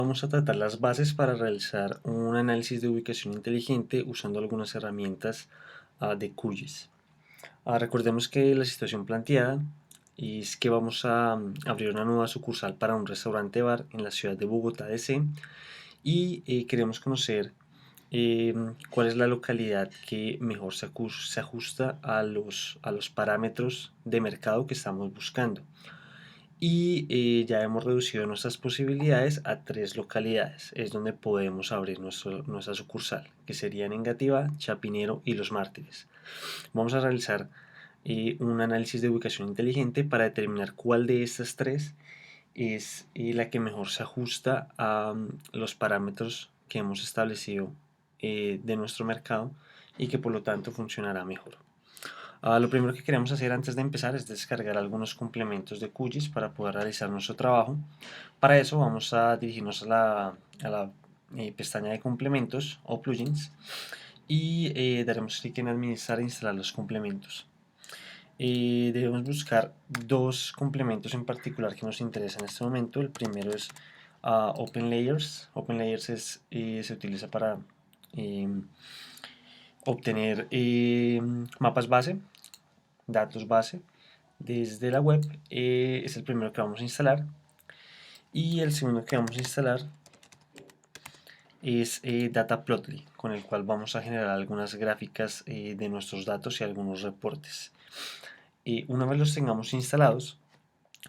Vamos a tratar las bases para realizar un análisis de ubicación inteligente usando algunas herramientas de QGIS. Recordemos que la situación planteada es que vamos a abrir una nueva sucursal para un restaurante bar en la ciudad de Bogotá, DC, y queremos conocer cuál es la localidad que mejor se ajusta a los parámetros de mercado que estamos buscando. Y ya hemos reducido nuestras posibilidades a 3 localidades. Es donde podemos abrir nuestra sucursal, que serían Engativá, Chapinero y Los Mártires. Vamos a realizar un análisis de ubicación inteligente para determinar cuál de estas 3 es la que mejor se ajusta a los parámetros que hemos establecido de nuestro mercado y que por lo tanto funcionará mejor. Lo primero que queremos hacer antes de empezar es descargar algunos complementos de QGIS para poder realizar nuestro trabajo. Para eso vamos a dirigirnos a la pestaña de complementos o plugins y daremos clic en administrar e instalar los complementos. Debemos buscar 2 complementos en particular que nos interesan en este momento. El primero es OpenLayers. OpenLayers se utiliza para obtener mapas base, datos base desde la web. Es el primero que vamos a instalar, y el segundo que vamos a instalar es Dataplotly, con el cual vamos a generar algunas gráficas de nuestros datos y algunos reportes. Una vez los tengamos instalados,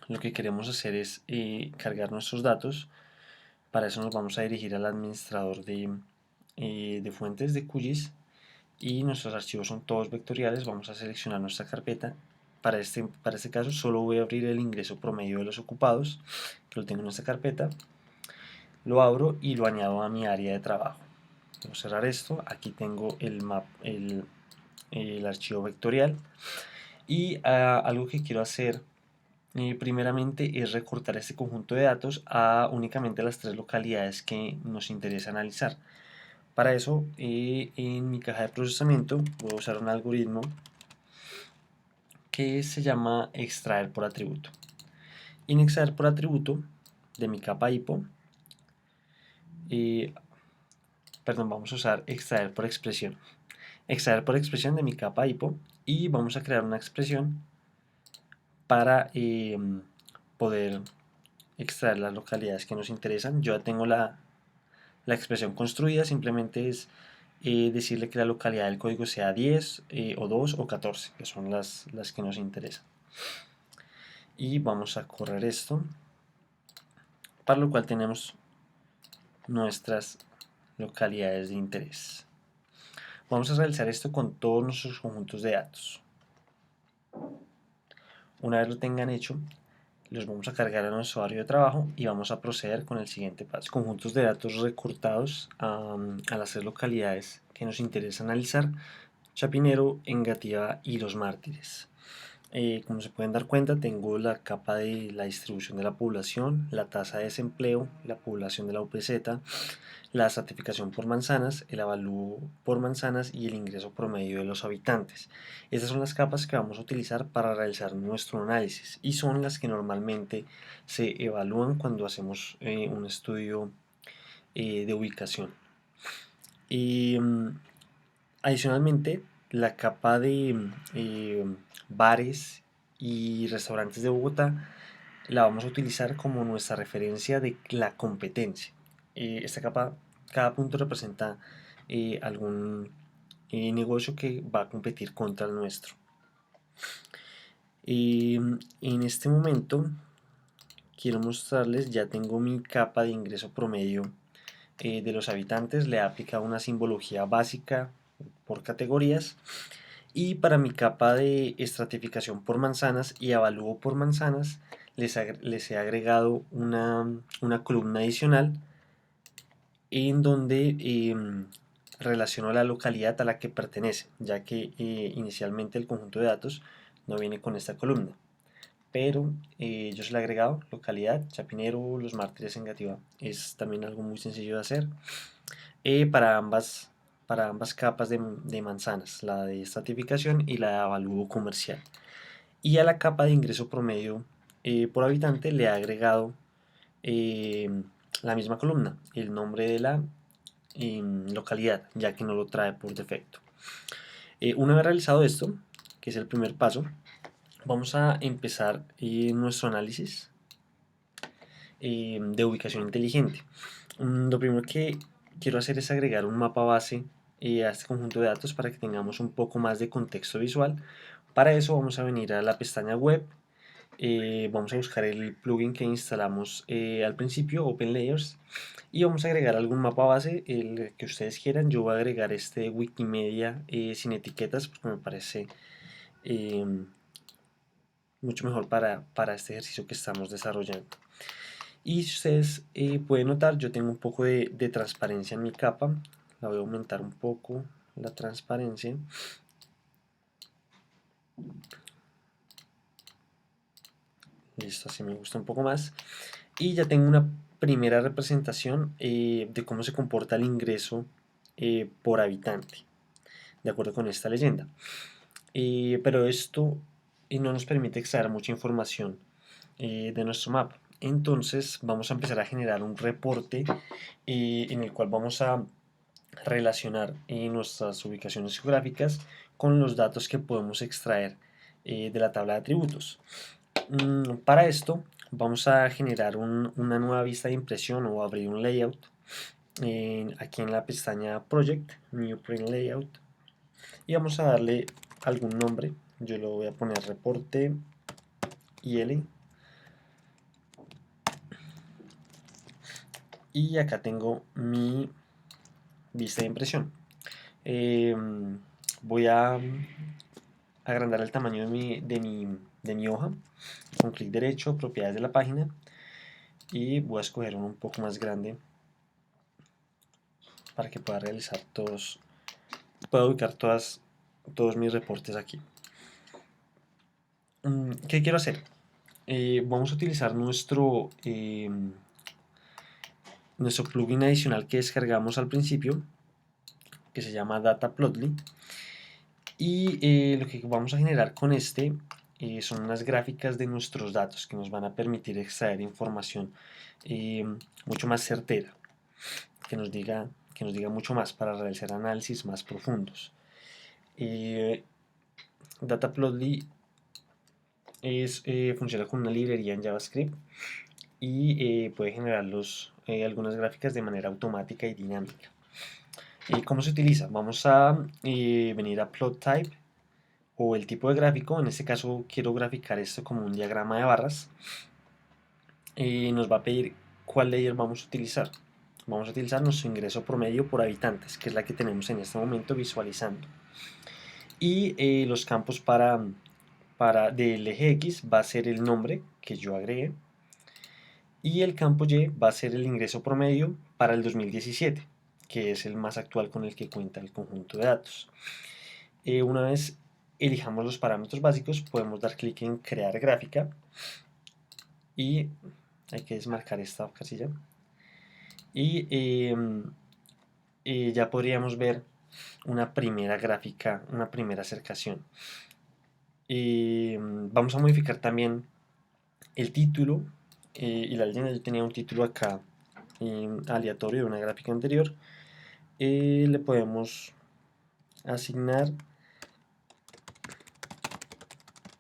lo que queremos hacer es cargar nuestros datos. Para eso nos vamos a dirigir al administrador de fuentes de QGIS, y nuestros archivos son todos vectoriales. Vamos a seleccionar nuestra carpeta. Para este caso solo voy a abrir el ingreso promedio de los ocupados, que lo tengo en esta carpeta. Lo abro y lo añado a mi área de trabajo. Voy a cerrar esto. Aquí tengo el archivo vectorial. Y algo que quiero hacer primeramente es recortar este conjunto de datos a únicamente las 3 localidades que nos interesa analizar. Para eso, en mi caja de procesamiento voy a usar un algoritmo que se llama extraer por atributo. Y en extraer por atributo de mi capa IPO, vamos a usar extraer por expresión. Extraer por expresión de mi capa IPO, y vamos a crear una expresión para poder extraer las localidades que nos interesan. Yo ya tengo la expresión construida. Simplemente es decirle que la localidad del código sea 10 o 2 o 14, que son las que nos interesan. Y vamos a correr esto, para lo cual tenemos nuestras localidades de interés. Vamos a realizar esto con todos nuestros conjuntos de datos. Una vez lo tengan hecho, los vamos a cargar a nuestro área de trabajo y vamos a proceder con el siguiente paso. Conjuntos de datos recortados a las 3 localidades que nos interesa analizar: Chapinero, Engativá y Los Mártires. Como se pueden dar cuenta, tengo la capa de la distribución de la población, la tasa de desempleo, la población de la UPZ, la estratificación por manzanas, el avalúo por manzanas y el ingreso promedio de los habitantes. Estas son las capas que vamos a utilizar para realizar nuestro análisis, y son las que normalmente se evalúan cuando hacemos un estudio de ubicación. Adicionalmente, la capa de bares y restaurantes de Bogotá la vamos a utilizar como nuestra referencia de la competencia. Esta capa, cada punto representa algún negocio que va a competir contra el nuestro. En este momento quiero mostrarles, ya tengo mi capa de ingreso promedio de los habitantes. Le he aplicado una simbología básica por categorías, y para mi capa de estratificación por manzanas y avalúo por manzanas les he agregado una columna adicional en donde relaciono la localidad a la que pertenece, ya que inicialmente el conjunto de datos no viene con esta columna, pero yo se le he agregado localidad, Chapinero, Los Mártires, Engativá. Es también algo muy sencillo de hacer para ambas capas de manzanas, la de estratificación y la de avalúo comercial. Y a la capa de ingreso promedio por habitante le he agregado la misma columna, el nombre de la localidad, ya que no lo trae por defecto. Una vez realizado esto, que es el primer paso, vamos a empezar nuestro análisis de ubicación inteligente. Lo primero que quiero hacer es agregar un mapa base a este conjunto de datos para que tengamos un poco más de contexto visual. Para eso vamos a venir a la pestaña web, vamos a buscar el plugin que instalamos al principio, OpenLayers, y vamos a agregar algún mapa base, el que ustedes quieran. Yo voy a agregar este Wikimedia sin etiquetas porque me parece eh, mucho mejor para este ejercicio que estamos desarrollando. Y si ustedes pueden notar, yo tengo un poco de transparencia en mi capa. La voy a aumentar un poco, la transparencia. Listo, así me gusta un poco más. Y ya tengo una primera representación de cómo se comporta el ingreso por habitante, de acuerdo con esta leyenda. Pero esto no nos permite extraer mucha información de nuestro mapa. Entonces vamos a empezar a generar un reporte en el cual vamos a relacionar nuestras ubicaciones geográficas con los datos que podemos extraer de la tabla de atributos. Para esto vamos a generar una nueva vista de impresión o abrir un layout aquí en la pestaña Project, New Print Layout, y vamos a darle algún nombre. Yo lo voy a poner reporte IL, y acá tengo mi vista de impresión. Voy a agrandar el tamaño de mi hoja con clic derecho, propiedades de la página, y voy a escoger uno un poco más grande para que pueda realizar pueda ubicar todos mis reportes aquí. ¿Qué quiero hacer? Vamos a utilizar nuestro plugin adicional que descargamos al principio, que se llama Data Plotly, y lo que vamos a generar con este son unas gráficas de nuestros datos que nos van a permitir extraer información mucho más certera, que nos diga mucho más para realizar análisis más profundos. Data Plotly funciona con una librería en JavaScript y puede generar algunas gráficas de manera automática y dinámica. ¿Cómo se utiliza? Vamos a venir a Plot Type o el tipo de gráfico. En este caso quiero graficar esto como un diagrama de barras. Nos va a pedir cuál layer vamos a utilizar. Vamos a utilizar nuestro ingreso promedio por habitantes, que es la que tenemos en este momento visualizando. Y los campos del eje X va a ser el nombre que yo agregué. Y el campo Y va a ser el ingreso promedio para el 2017, que es el más actual con el que cuenta el conjunto de datos. Una vez elijamos los parámetros básicos, podemos dar clic en crear gráfica y hay que desmarcar esta casilla. Y ya podríamos ver una primera gráfica, una primera acercación. Vamos a modificar también el título y la leyenda. Yo tenía un título acá aleatorio de una gráfica anterior. Le podemos asignar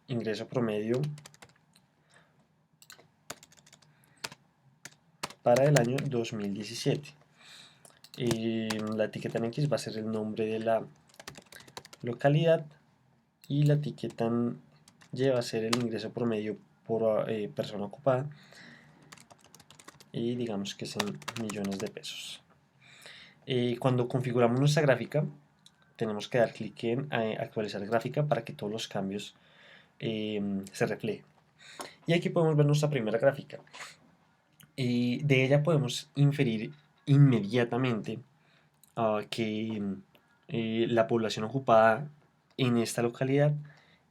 ingreso promedio para el año 2017. La etiqueta en X va a ser el nombre de la localidad y la etiqueta en Y va a ser el ingreso promedio por persona ocupada, y digamos que es en millones de pesos. Cuando configuramos nuestra gráfica, tenemos que dar clic en actualizar gráfica para que todos los cambios se reflejen. Y aquí podemos ver nuestra primera gráfica. De ella podemos inferir inmediatamente que la población ocupada en esta localidad,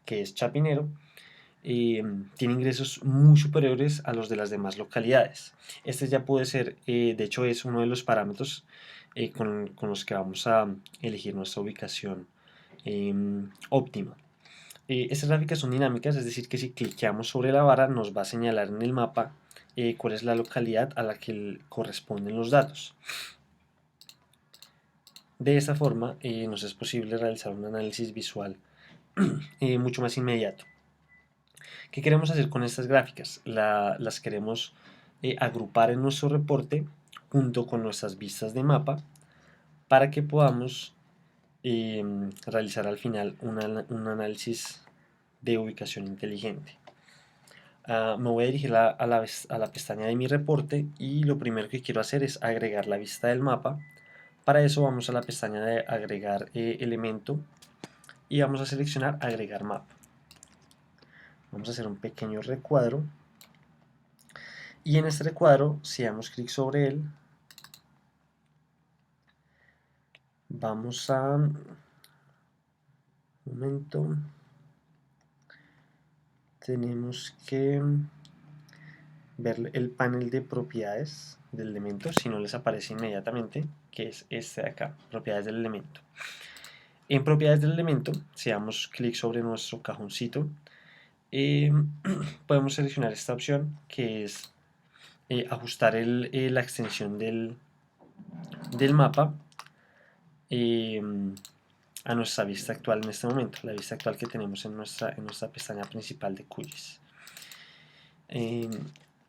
que es Chapinero, tiene ingresos muy superiores a los de las demás localidades. Este ya puede ser, de hecho es uno de los parámetros con los que vamos a elegir nuestra ubicación óptima. Estas gráficas son dinámicas, es decir que si cliqueamos sobre la vara nos va a señalar en el mapa cuál es la localidad a la que corresponden los datos. De esta forma nos es posible realizar un análisis visual mucho más inmediato. ¿Qué queremos hacer con estas gráficas? Las queremos agrupar en nuestro reporte junto con nuestras vistas de mapa para que podamos realizar al final un análisis de ubicación inteligente. Me voy a dirigir a la pestaña de mi reporte y lo primero que quiero hacer es agregar la vista del mapa. Para eso vamos a la pestaña de agregar elemento y vamos a seleccionar agregar mapa. Vamos a hacer un pequeño recuadro y en este recuadro, si damos clic sobre él, vamos a un momento, tenemos que ver el panel de propiedades del elemento, si no les aparece inmediatamente, que es este de acá, propiedades del elemento. En propiedades del elemento, si damos clic sobre nuestro cajoncito, podemos seleccionar esta opción que es ajustar la extensión del mapa a nuestra vista actual en este momento, la vista actual que tenemos en nuestra pestaña principal de QGIS.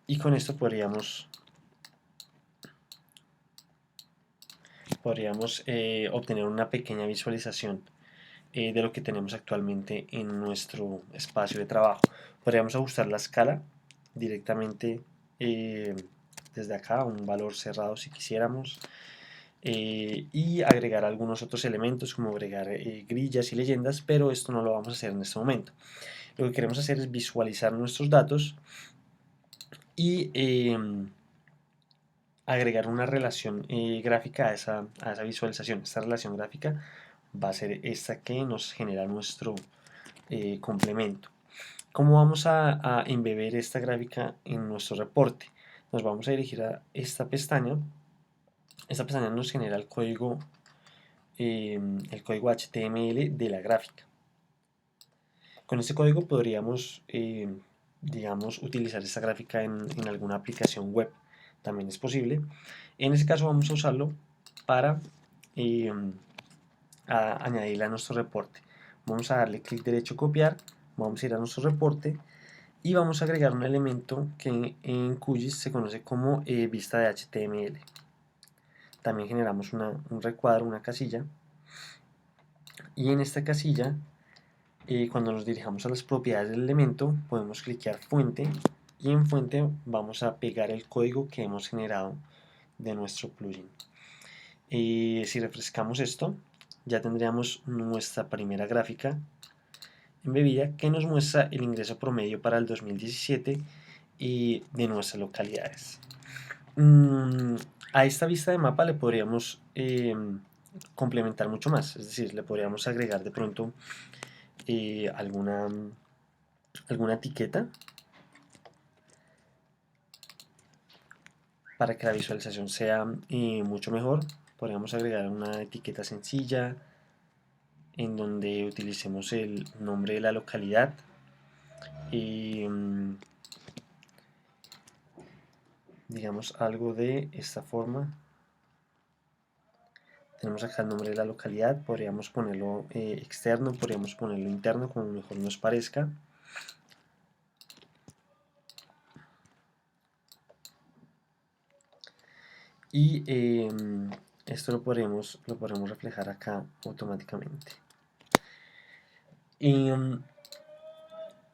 Y con esto podríamos obtener una pequeña visualización de lo que tenemos actualmente en nuestro espacio de trabajo. Podríamos ajustar la escala directamente desde acá a un valor cerrado si quisiéramos, y agregar algunos otros elementos como agregar grillas y leyendas, pero esto no lo vamos a hacer en este momento. Lo que queremos hacer es visualizar nuestros datos y agregar una relación gráfica a esa visualización. Esta relación gráfica va a ser esta que nos genera nuestro complemento. ¿Cómo vamos a embeber esta gráfica en nuestro reporte? Nos vamos a dirigir a esta pestaña. Esta pestaña nos genera el código HTML de la gráfica. Con este código podríamos, digamos, utilizar esta gráfica en alguna aplicación web. También es posible. En este caso vamos a usarlo para añadirla a nuestro reporte. Vamos a darle clic derecho copiar, vamos a ir a nuestro reporte y vamos a agregar un elemento que en QGIS se conoce como vista de HTML. También generamos un recuadro, una casilla, y en esta casilla, cuando nos dirijamos a las propiedades del elemento, podemos cliquear fuente y en fuente vamos a pegar el código que hemos generado de nuestro plugin. Si refrescamos esto, ya tendríamos nuestra primera gráfica embebida que nos muestra el ingreso promedio para el 2017 y de nuestras localidades. A esta vista de mapa le podríamos complementar mucho más, es decir, le podríamos agregar de pronto alguna etiqueta para que la visualización sea mucho mejor. Podríamos agregar una etiqueta sencilla en donde utilicemos el nombre de la localidad y digamos algo de esta forma. Tenemos acá el nombre de la localidad, podríamos ponerlo externo, podríamos ponerlo interno, como mejor nos parezca. Y esto lo podremos reflejar acá automáticamente.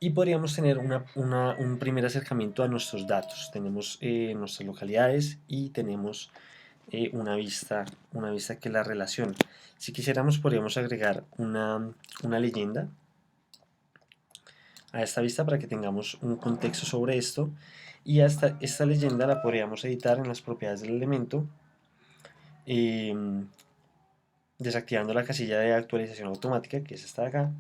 Y podríamos tener un primer acercamiento a nuestros datos. Tenemos nuestras localidades y tenemos una vista que la relaciona. Si quisiéramos podríamos agregar una leyenda a esta vista para que tengamos un contexto sobre esto, y esta leyenda la podríamos editar en las propiedades del elemento, desactivando la casilla de actualización automática, que es esta de acá,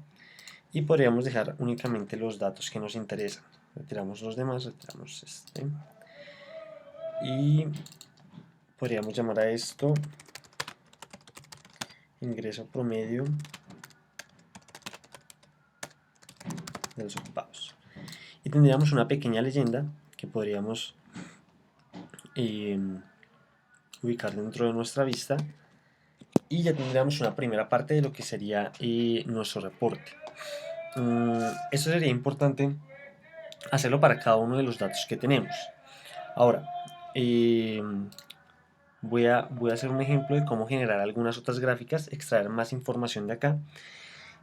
y podríamos dejar únicamente los datos que nos interesan. Retiramos los demás, retiramos este, y podríamos llamar a esto ingreso promedio de los ocupados. Y tendríamos una pequeña leyenda que podríamos ubicar dentro de nuestra vista y ya tendríamos una primera parte de lo que sería nuestro reporte. Esto sería importante hacerlo para cada uno de los datos que tenemos. Ahora, voy a hacer un ejemplo de cómo generar algunas otras gráficas, extraer más información de acá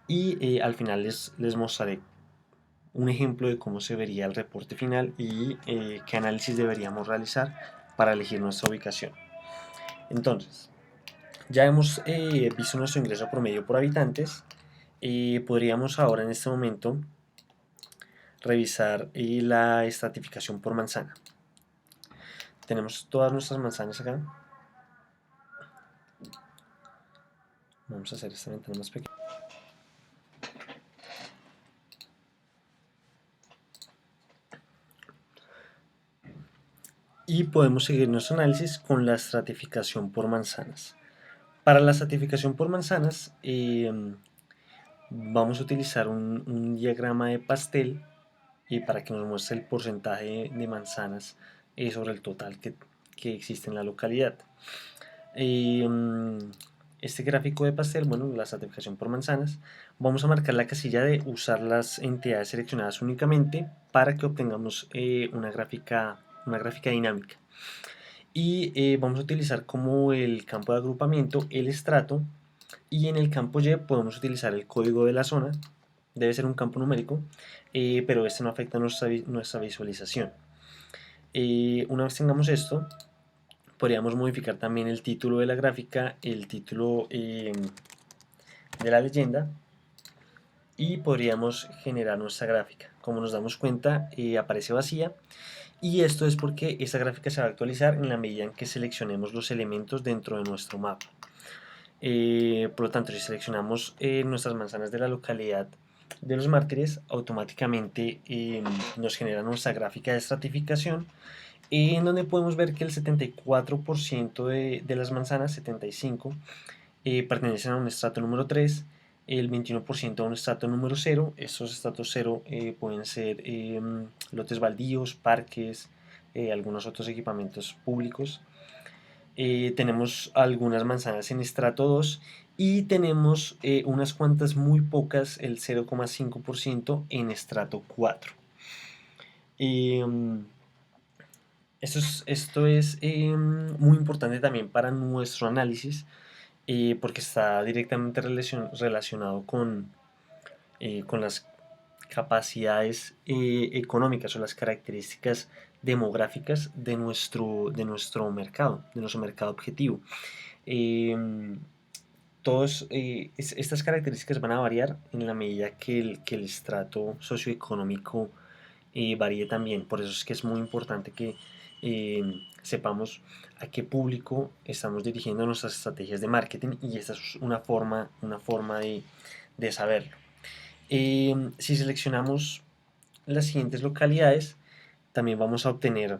y al final les mostraré un ejemplo de cómo se vería el reporte final y qué análisis deberíamos realizar para elegir nuestra ubicación. Entonces, ya hemos visto nuestro ingreso promedio por habitantes. Podríamos ahora en este momento revisar la estratificación por manzana. Tenemos todas nuestras manzanas acá. Vamos a hacer esta ventana más pequeña. Y podemos seguir nuestro análisis con la estratificación por manzanas. Para la estratificación por manzanas vamos a utilizar un diagrama de pastel para que nos muestre el porcentaje de manzanas sobre el total que existe en la localidad. Este gráfico de pastel, bueno, la estratificación por manzanas, vamos a marcar la casilla de usar las entidades seleccionadas únicamente para que obtengamos una gráfica dinámica. Y vamos a utilizar como el campo de agrupamiento el estrato, y en el campo Y podemos utilizar el código de la zona. Debe ser un campo numérico, pero este no afecta nuestra visualización. Una vez tengamos esto, podríamos modificar también el título de la gráfica, el título de la leyenda, y podríamos generar nuestra gráfica. Como nos damos cuenta, aparece vacía, y esto es porque esta gráfica se va a actualizar en la medida en que seleccionemos los elementos dentro de nuestro mapa. Por lo tanto, si seleccionamos nuestras manzanas de la localidad de Los Mártires, automáticamente nos genera nuestra gráfica de estratificación, en donde podemos ver que el 74% de las manzanas, 75%, pertenecen a un estrato número 3, el 21% a un estrato número 0. Estos estratos 0 pueden ser lotes baldíos, parques, algunos otros equipamientos públicos. Tenemos algunas manzanas en estrato 2 y tenemos unas cuantas muy pocas, el 0,5% en estrato 4. Esto es muy importante también para nuestro análisis, porque está directamente relacionado con las capacidades económicas o las características demográficas de nuestro mercado, de nuestro mercado objetivo. Estas características van a variar en la medida que el estrato socioeconómico varíe también. Por eso es que es muy importante que sepamos a qué público estamos dirigiendo nuestras estrategias de marketing, y esta es una forma de saberlo. Si seleccionamos las siguientes localidades, también vamos a obtener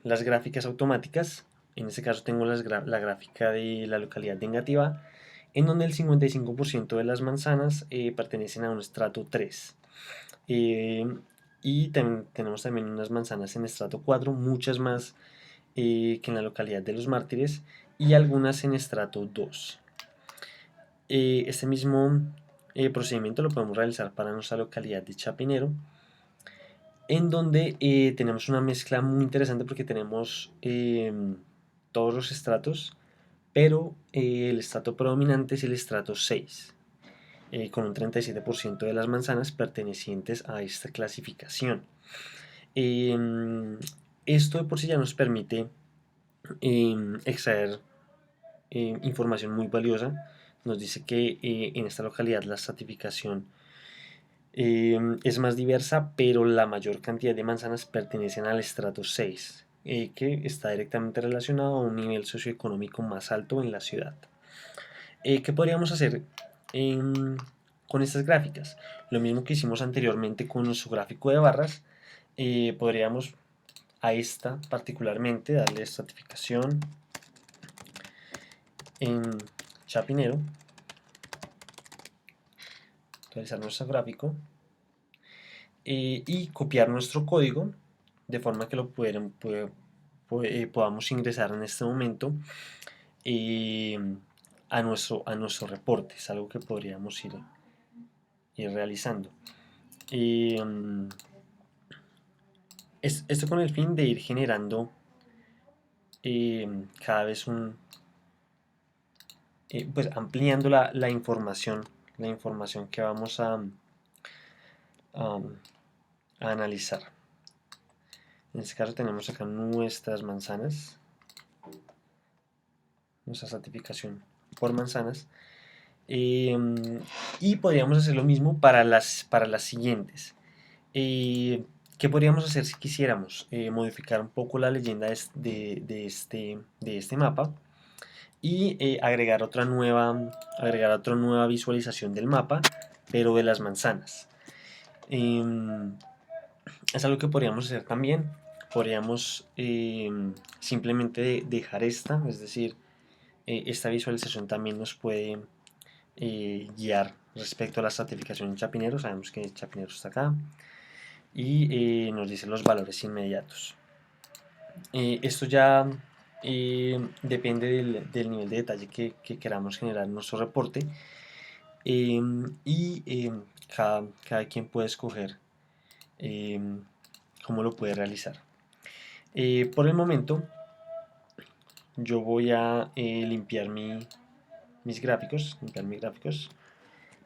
las gráficas automáticas. En este caso tengo la gráfica de la localidad de Engativá, en donde el 55% de las manzanas pertenecen a un estrato 3. Y tenemos también unas manzanas en estrato 4, muchas más que en la localidad de Los Mártires, y algunas en estrato 2. Este mismo procedimiento lo podemos realizar para nuestra localidad de Chapinero, en donde tenemos una mezcla muy interesante porque tenemos todos los estratos, pero el estrato predominante es el estrato 6, con un 37% de las manzanas pertenecientes a esta clasificación. Esto de por sí ya nos permite extraer información muy valiosa. Nos dice que en esta localidad la estratificación es más diversa, pero la mayor cantidad de manzanas pertenecen al estrato 6, que está directamente relacionado a un nivel socioeconómico más alto en la ciudad. ¿Qué podríamos hacer con estas gráficas? Lo mismo que hicimos anteriormente con nuestro gráfico de barras. Podríamos a esta particularmente darle estratificación en Chapinero, realizar nuestro gráfico y copiar nuestro código de forma que podamos ingresar en este momento eh, a nuestro reporte. Es algo que podríamos ir realizando. Eh, Esto con el fin de ir generando cada vez pues ampliando la información que vamos a- a analizar. En este caso tenemos acá nuestras manzanas, nuestra certificación por manzanas. Y podríamos hacer lo mismo para las siguientes. ¿Qué podríamos hacer si quisiéramos? Modificar un poco la leyenda de este mapa y agregar otra nueva visualización del mapa, pero de las manzanas. Em, es algo que podríamos hacer también. Podríamos simplemente dejar esta, es decir, esta visualización también nos puede guiar respecto a la estratificación en Chapinero. Sabemos que Chapinero está acá y nos dice los valores inmediatos. Esto ya depende del nivel de detalle que queramos generar en nuestro reporte y cada quien puede escoger eh, cómo lo puede realizar. Por el momento yo voy a limpiar mis gráficos,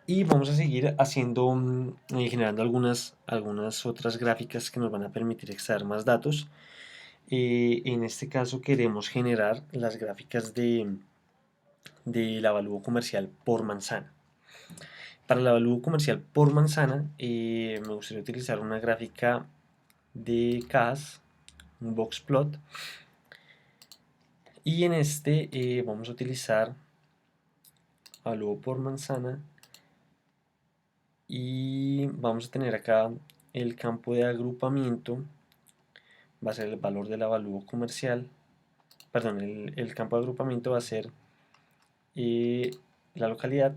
y vamos a seguir haciendo, generando algunas otras gráficas que nos van a permitir extraer más datos. En este caso queremos generar las gráficas del avalúo comercial por manzana. Para el avalúo comercial por manzana me gustaría utilizar una gráfica de cajas, un box plot, y en este vamos a utilizar avalúo por manzana y vamos a tener acá el campo de agrupamiento, va a ser el valor del avalúo comercial, perdón, el campo de agrupamiento va a ser la localidad,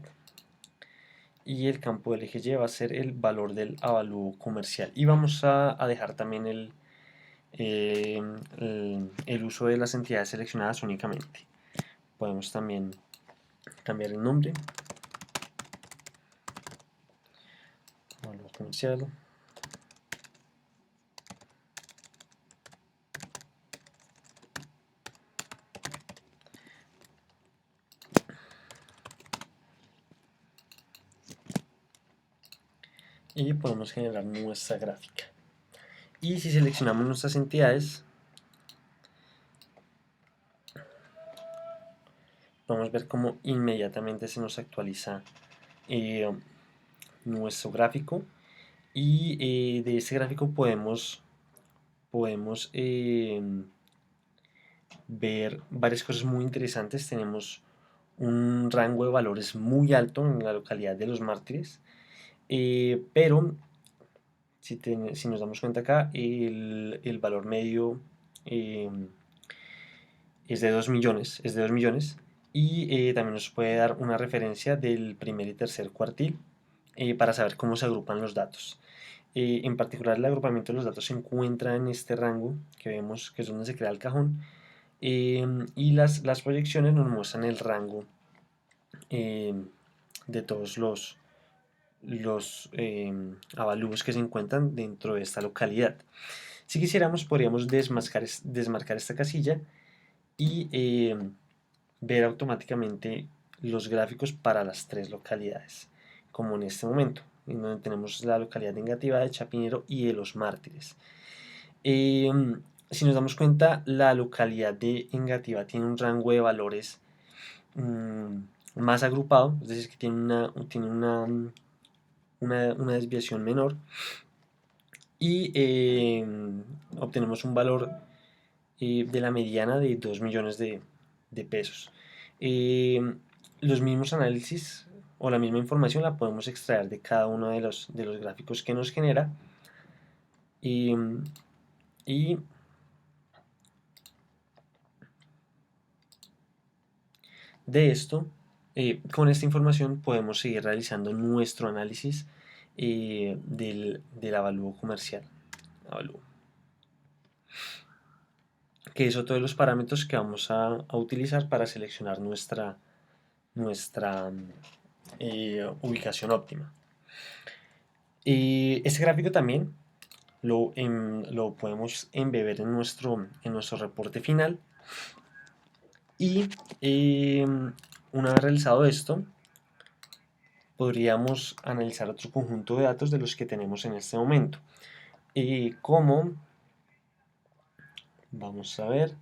y el campo del eje Y va a ser el valor del avalúo comercial. Y vamos a dejar también el uso de las entidades seleccionadas únicamente. Podemos también cambiar el nombre, avalúo comercial. Y podemos generar nuestra gráfica. Y si seleccionamos nuestras entidades, podemos ver cómo inmediatamente se nos actualiza eh, nuestro gráfico. Y de este gráfico podemos ver varias cosas muy interesantes. Tenemos un rango de valores muy alto en la localidad de Los Mártires, pero si nos damos cuenta acá, el valor medio eh, es de 2 millones, y también nos puede dar una referencia del primer y tercer cuartil para saber cómo se agrupan los datos. En particular, el agrupamiento de los datos se encuentra en este rango que vemos, que es donde se crea el cajón, y las proyecciones nos muestran el rango de todos los avalúos que se encuentran dentro de esta localidad. Si quisiéramos, podríamos desmarcar esta casilla y ver automáticamente los gráficos para las tres localidades, como en este momento, en donde tenemos la localidad negativa de Chapinero y de Los Mártires. Eh, si nos damos cuenta, la localidad de Engativá tiene un rango de valores más agrupado, es decir, que tiene una desviación menor, y obtenemos un valor de la mediana de 2 millones de pesos. Eh, los mismos análisis o la misma información la podemos extraer de cada uno de los gráficos que nos genera, y de esto, con esta información podemos seguir realizando nuestro análisis del avalúo comercial. Avalúo. que es otro de los parámetros que vamos a utilizar para seleccionar nuestra ubicación óptima. Este gráfico también lo podemos embeber en nuestro reporte final, y una vez realizado esto, podríamos analizar otro conjunto de datos de los que tenemos en este momento, como, vamos a ver,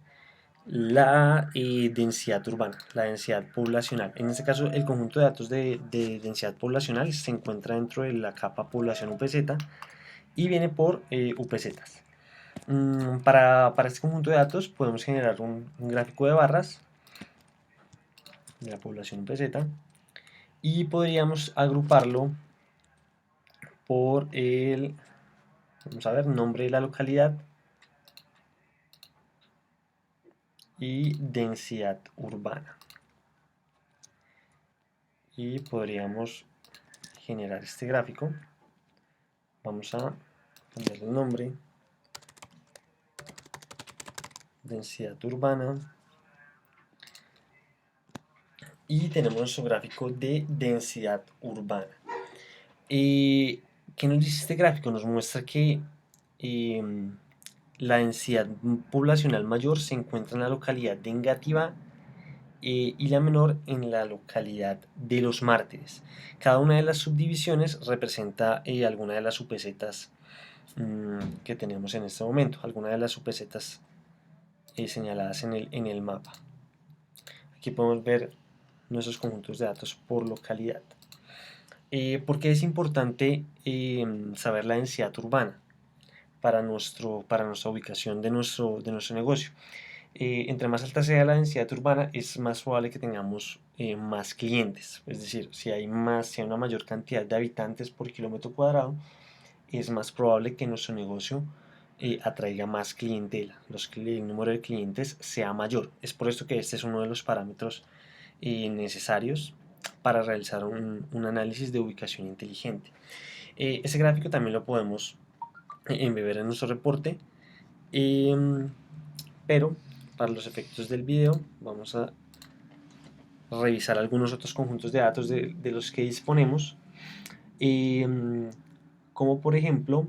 la densidad urbana, la densidad poblacional. En este caso, el conjunto de datos de densidad poblacional se encuentra dentro de la capa población UPZ y viene por UPZ. Para este conjunto de datos podemos generar un gráfico de barras de la población UPZ y podríamos agruparlo por el, vamos a ver, nombre de la localidad y densidad urbana. Y podríamos generar este gráfico. Vamos a cambiarle el nombre, densidad urbana, y tenemos nuestro gráfico de densidad urbana. ¿Qué nos dice este gráfico? Nos muestra que la densidad poblacional mayor se encuentra en la localidad de Engativá y la menor en la localidad de Los Mártires. Cada una de las subdivisiones representa alguna de las UPZs que tenemos en este momento, alguna de las UPZs señaladas en el mapa. Aquí podemos ver nuestros conjuntos de datos por localidad. ¿Por qué es importante saber la densidad urbana para nuestra ubicación de nuestro negocio? Entre más alta sea la densidad urbana, es más probable que tengamos más clientes. Es decir, si hay una mayor cantidad de habitantes por kilómetro cuadrado, es más probable que nuestro negocio atraiga más clientela, el número de clientes sea mayor. Es por esto que este es uno de los parámetros necesarios para realizar un análisis de ubicación inteligente. Ese gráfico también lo podemos embeber en nuestro reporte, pero para los efectos del video vamos a revisar algunos otros conjuntos de datos de los que disponemos, como por ejemplo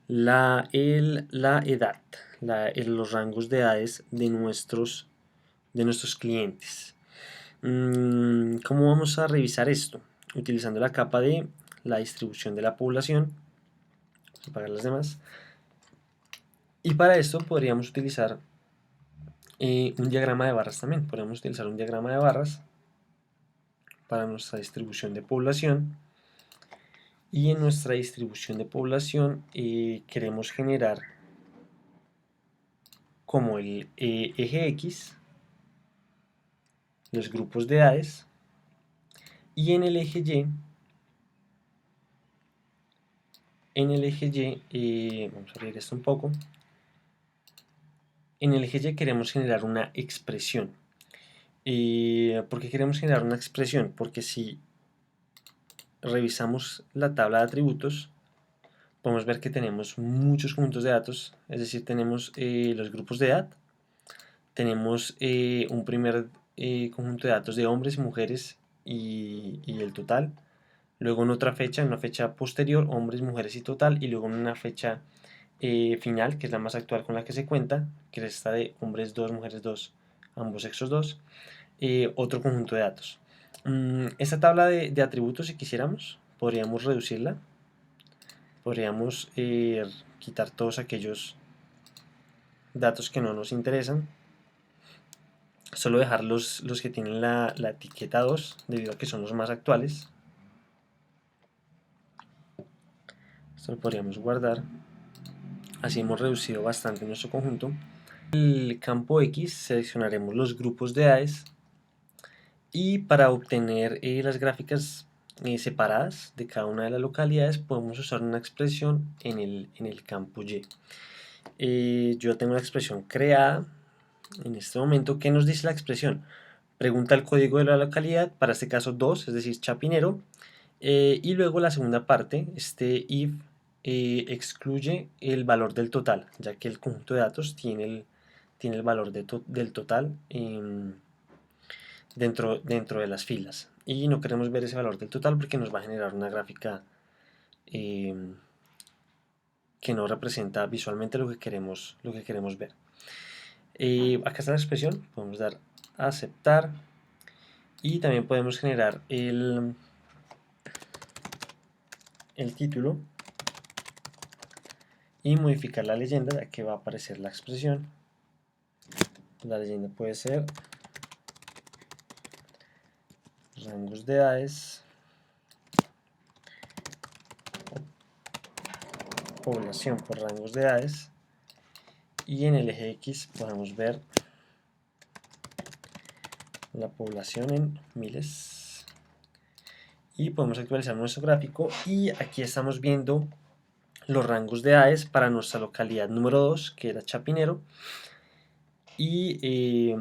la edad, los rangos de edades de nuestros clientes. ¿Cómo vamos a revisar esto? Utilizando la capa de la distribución de la población. Vamos a apagar las demás. Y para esto podríamos utilizar un diagrama de barras también. Podríamos utilizar un diagrama de barras para nuestra distribución de población. Y en nuestra distribución de población queremos generar como el eje X los grupos de edades, y en el eje Y, vamos a abrir esto un poco, en el eje Y queremos generar una expresión. ¿Por qué queremos generar una expresión? Porque si revisamos la tabla de atributos, podemos ver que tenemos muchos conjuntos de datos, es decir, tenemos los grupos de edad, tenemos un primer conjunto de datos de hombres y mujeres y el total, luego en otra fecha, en una fecha posterior, hombres, mujeres y total, y luego en una fecha final, que es la más actual con la que se cuenta, que es esta de hombres 2, mujeres 2, ambos sexos 2, otro conjunto de datos. Esta tabla de atributos, si quisiéramos, podríamos reducirla, podríamos quitar todos aquellos datos que no nos interesan, solo dejar los que tienen la etiqueta 2, debido a que son los más actuales. Esto lo podríamos guardar. Así hemos reducido bastante nuestro conjunto. En el campo X seleccionaremos los grupos de edades, y para obtener las gráficas separadas de cada una de las localidades podemos usar una expresión en el campo Y. Yo tengo la expresión creada en este momento. ¿Qué nos dice la expresión? Pregunta el código de la localidad, para este caso 2, es decir, Chapinero, y luego la segunda parte, este if excluye el valor del total, ya que el conjunto de datos tiene el valor del total dentro de las filas. Y no queremos ver ese valor del total porque nos va a generar una gráfica que no representa visualmente lo que queremos ver. Acá está la expresión, podemos dar a aceptar y también podemos generar el título y modificar la leyenda, ya que va a aparecer la expresión. La leyenda puede ser rangos de edades, población por rangos de edades, y en el eje X podemos ver la población en miles y podemos actualizar nuestro gráfico. Y aquí estamos viendo los rangos de edades para nuestra localidad número 2, que era Chapinero, y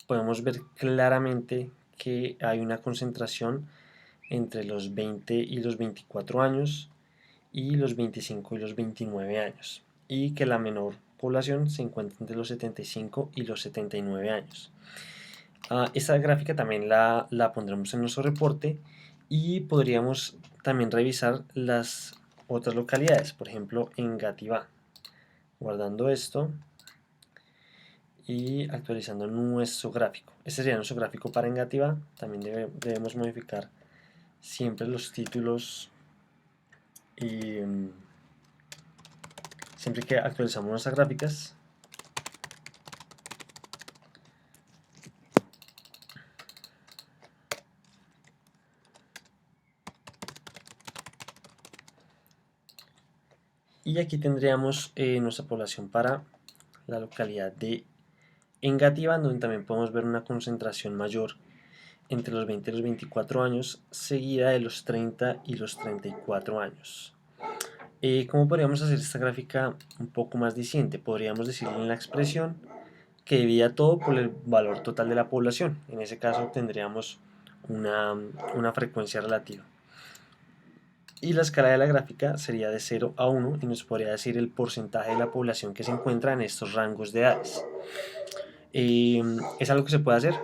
podemos ver claramente que hay una concentración entre los 20 y los 24 años y los 25 y los 29 años, y que la menor población se encuentra entre los 75 y los 79 años. Esta gráfica también la pondremos en nuestro reporte y podríamos también revisar las otras localidades, por ejemplo en Gativá. Guardando esto y actualizando nuestro gráfico. Este sería nuestro gráfico para Engativá. También debemos modificar siempre los títulos y siempre que actualizamos nuestras gráficas. Y aquí tendríamos nuestra población para la localidad de Engativá, donde también podemos ver una concentración mayor entre los 20 y los 24 años, seguida de los 30 y los 34 años. ¿Cómo podríamos hacer esta gráfica un poco más diciente? Podríamos decirle en la expresión que dividía todo por el valor total de la población. En ese caso tendríamos una frecuencia relativa. Y la escala de la gráfica sería de 0 a 1 y nos podría decir el porcentaje de la población que se encuentra en estos rangos de edades. Es algo que se puede hacer.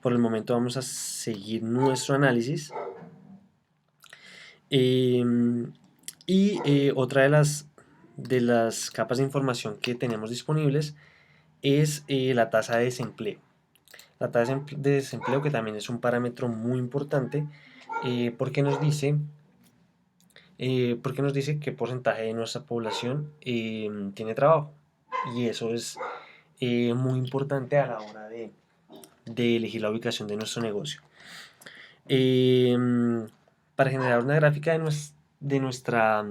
Por el momento vamos a seguir nuestro análisis. Otra de las capas de información que tenemos disponibles es la tasa de desempleo. La tasa de desempleo, que también es un parámetro muy importante, porque nos dice qué porcentaje de nuestra población tiene trabajo. Y eso es muy importante a la hora de elegir la ubicación de nuestro negocio. Para generar una gráfica de nuestra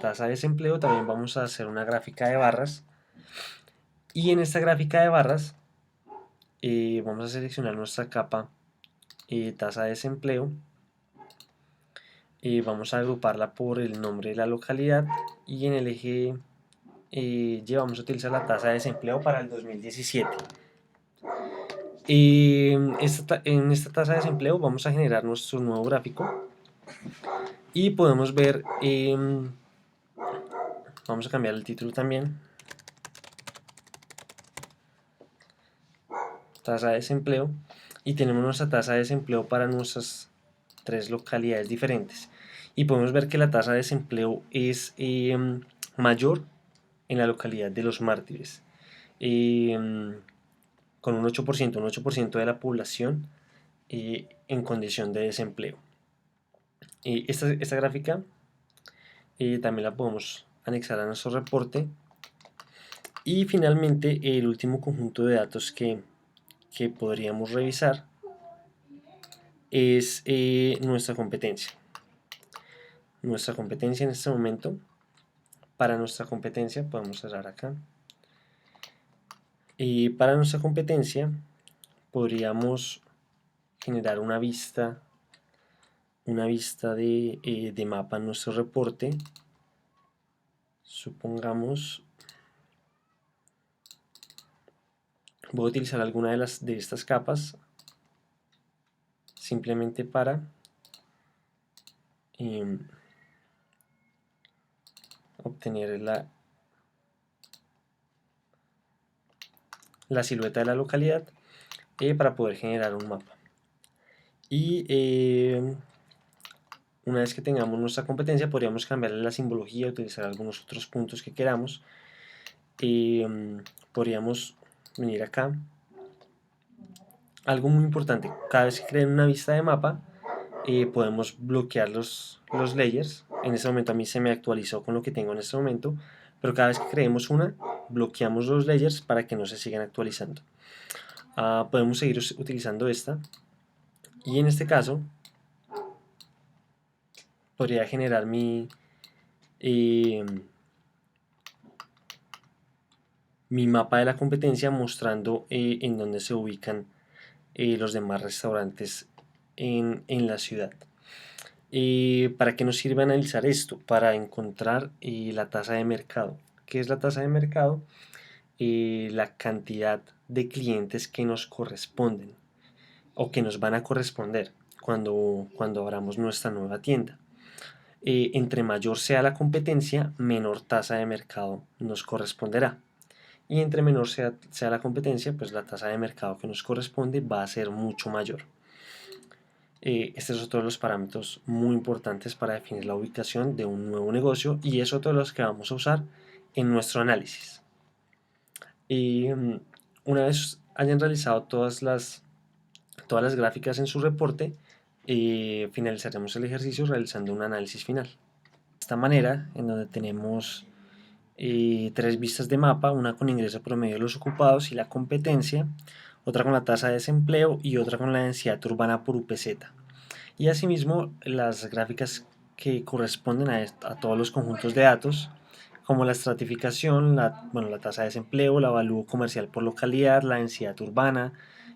tasa de desempleo, también vamos a hacer una gráfica de barras. Y en esta gráfica de barras vamos a seleccionar nuestra capa tasa de desempleo. Vamos a agruparla por el nombre de la localidad y en el eje Y vamos a utilizar la tasa de desempleo para el 2017. En esta tasa de desempleo vamos a generar nuestro nuevo gráfico y podemos ver, vamos a cambiar el título también, tasa de desempleo, y tenemos nuestra tasa de desempleo para nuestras 3 localidades diferentes. Y podemos ver que la tasa de desempleo es mayor en la localidad de Los Mártires, con un 8% de la población en condición de desempleo. Esta gráfica también la podemos anexar a nuestro reporte. Y finalmente el último conjunto de datos que podríamos revisar es nuestra competencia. Nuestra competencia en este momento, para nuestra competencia, podemos cerrar acá. Y para nuestra competencia podríamos generar una vista de mapa en nuestro reporte. Supongamos, voy a utilizar alguna de estas capas simplemente para obtener la silueta de la localidad para poder generar un mapa. Y una vez que tengamos nuestra competencia, podríamos cambiarle la simbología, utilizar algunos otros puntos que queramos. Podríamos venir acá. Algo muy importante, cada vez que creen una vista de mapa, podemos bloquear los layers. En este momento a mí se me actualizó con lo que tengo en este momento, pero cada vez que creemos una, bloqueamos los layers para que no se sigan actualizando. Podemos seguir utilizando esta, y en este caso podría generar mi mapa de la competencia mostrando en dónde se ubican los demás restaurantes en la ciudad. ¿Para qué nos sirve analizar esto? Para encontrar la tasa de mercado. ¿Qué es la tasa de mercado? La cantidad de clientes que nos corresponden o que nos van a corresponder cuando abramos nuestra nueva tienda. Entre mayor sea la competencia, menor tasa de mercado nos corresponderá. Y entre menor sea la competencia, pues la tasa de mercado que nos corresponde va a ser mucho mayor. Este es otro de los parámetros muy importantes para definir la ubicación de un nuevo negocio, y es otro de los que vamos a usar en nuestro análisis. Una vez hayan realizado todas las gráficas en su reporte, finalizaremos el ejercicio realizando un análisis final. De esta manera, en donde tenemos 3 vistas de mapa, una con ingreso promedio de los ocupados y la competencia, otra con la tasa de desempleo y otra con la densidad urbana por UPZ. Y asimismo las gráficas que corresponden a todos los conjuntos de datos, como la estratificación, la tasa de desempleo, la avalúo comercial por localidad, la densidad urbana,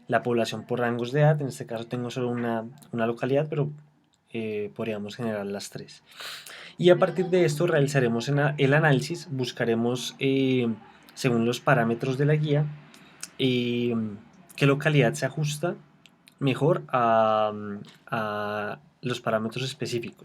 la población por rangos de edad. En este caso tengo solo una localidad, pero podríamos generar las 3. Y a partir de esto realizaremos el análisis, buscaremos según los parámetros de la guía qué localidad se ajusta mejor a los parámetros específicos.